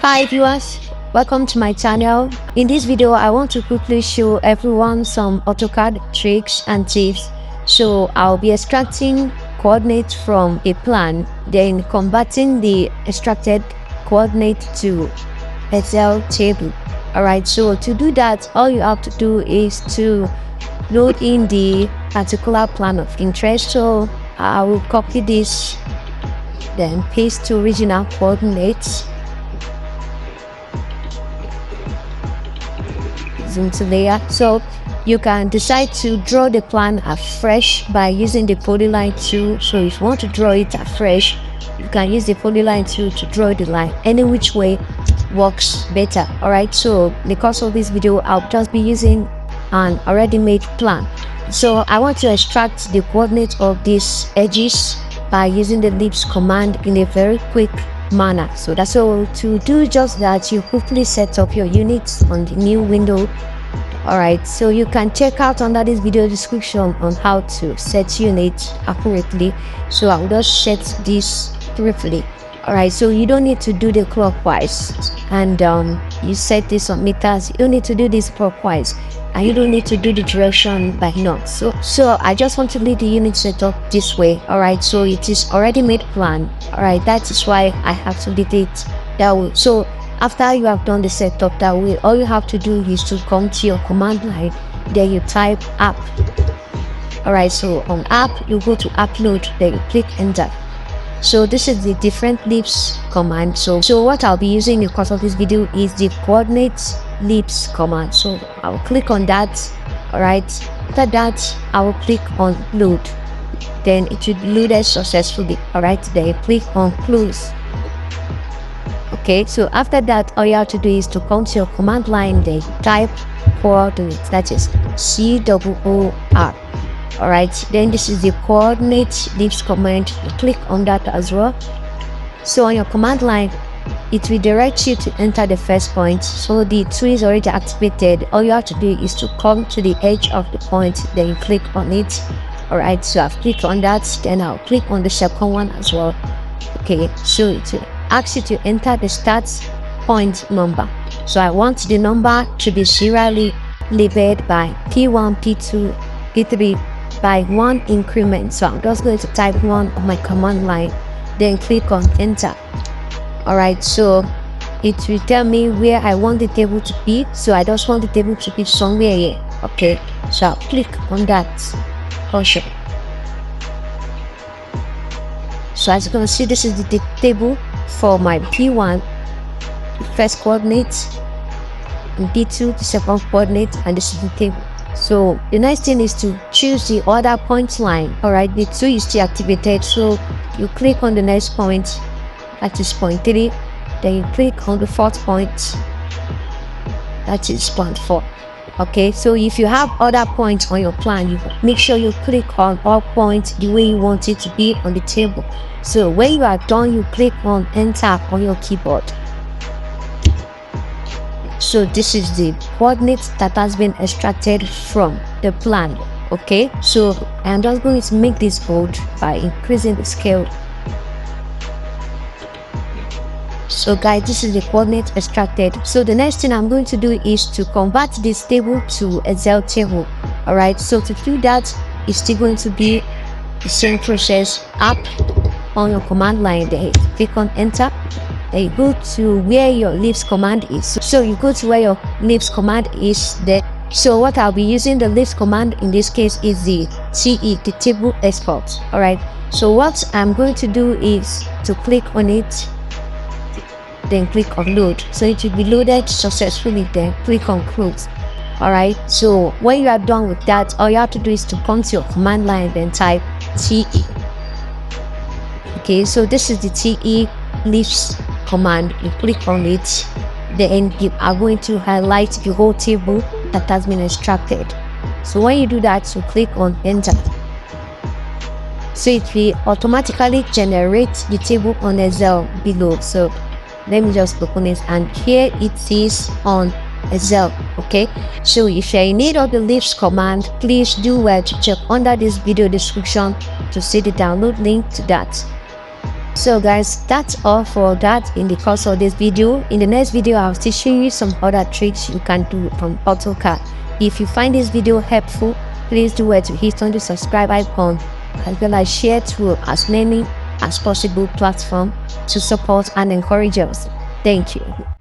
Hi viewers, welcome to my channel. In this video, I want to quickly show everyone some AutoCAD tricks and tips. So I'll be extracting coordinates from a plan, then converting the extracted coordinate to Excel table. Alright, so to do that, all you have to do is to load in the particular plan of interest. So I will copy this, then paste to original coordinates. Into layer, so you can decide to draw the plan afresh by using the polyline tool. So if you want to draw it afresh, you can use the polyline tool to draw the line. Any which way works better. All right, so in the course of this video, I'll just be using an already made plan. So I want to extract the coordinates of these edges by using the Lisp command in a very quick manner. So that's all. To do just that, you quickly set up your units on the new window. Alright, so you can check out under this video description on how to set units accurately. So I'll just set this briefly. Alright, so you don't need to do the clockwise, and you set this on meters. You don't need to do this clockwise, and you don't need to do the direction by knots. So I just want to leave the unit set up this way. Alright, so it is already made plan. Alright, that is why I have to leave it that way. So after you have done the setup that way, all you have to do is to come to your command line, then you type app. Alright, so on app, you go to upload, then you click enter. So this is the different Lisp command. So what I'll be using in the course of this video is the coordinates Lisp command. So I'll click on that. Alright, after that I will click on load, then it should be loaded successfully. Alright, then you click on close. Okay, so after that, all you have to do is to come to your command line, then type coordinates, that is COOR. Alright, then this is the coordinate Lisp command. You click on that as well. So on your command line, it will direct you to enter the first point. So the tool is already activated. All you have to do is to come to the edge of the point, then you click on it. Alright, so I've clicked on that, then I'll click on the second one as well. Okay, so it will ask you to enter the start point number. So I want the number to be serially labeled by P1, P2, P3 by 1 increment. So I'm just going to type 1 on my command line, then click on enter. Alright, so it will tell me where I want the table to be. So I just want the table to be somewhere here. Okay, so I'll click on that portion. So as you can see, this is the table for my P1, the first coordinate, and P2, the second coordinate, and this is the table. So the next thing is to choose the other point line. Alright, the tool is still activated, so you click on the next point, that is point 3, then you click on the fourth point, that is point 4. Okay, so if you have other points on your plan, you make sure you click on all points the way you want it to be on the table. So when you are done, you click on enter on your keyboard. So this is the coordinates that has been extracted from the plan. Okay, so I'm just going to make this bold by increasing the scale. So guys, this is the coordinates extracted. So the next thing I'm going to do is to convert this table to Excel table. Alright, so to do that, it's still going to be the same process. Up on your command line, there, click on enter, then you go to where your Lisp command is. So you go to where your Lisp command is there. So what I'll be using the Lisp command in this case is the TE, the table export. Alright, so what I'm going to do is to click on it, then click on load. So it will be loaded successfully, then click on close. Alright, so when you are done with that, all you have to do is to come to your command line, then type TE. Okay, so this is the TE Lisp command. You click on it, then you are going to highlight the whole table that has been extracted. So when you do that, you click on enter. So it will automatically generate the table on Excel below. So let me just open it, and here it is on Excel. Okay, so if you're in need of the Lisp command, please do well to check under this video description to see the download link to that. So guys, that's all for that in the course of this video. In the next video, I'll still show you some other tricks you can do from AutoCAD. If you find this video helpful, please do well to hit on the subscribe icon, as well as share to as many as possible platforms to support and encourage us. Thank you.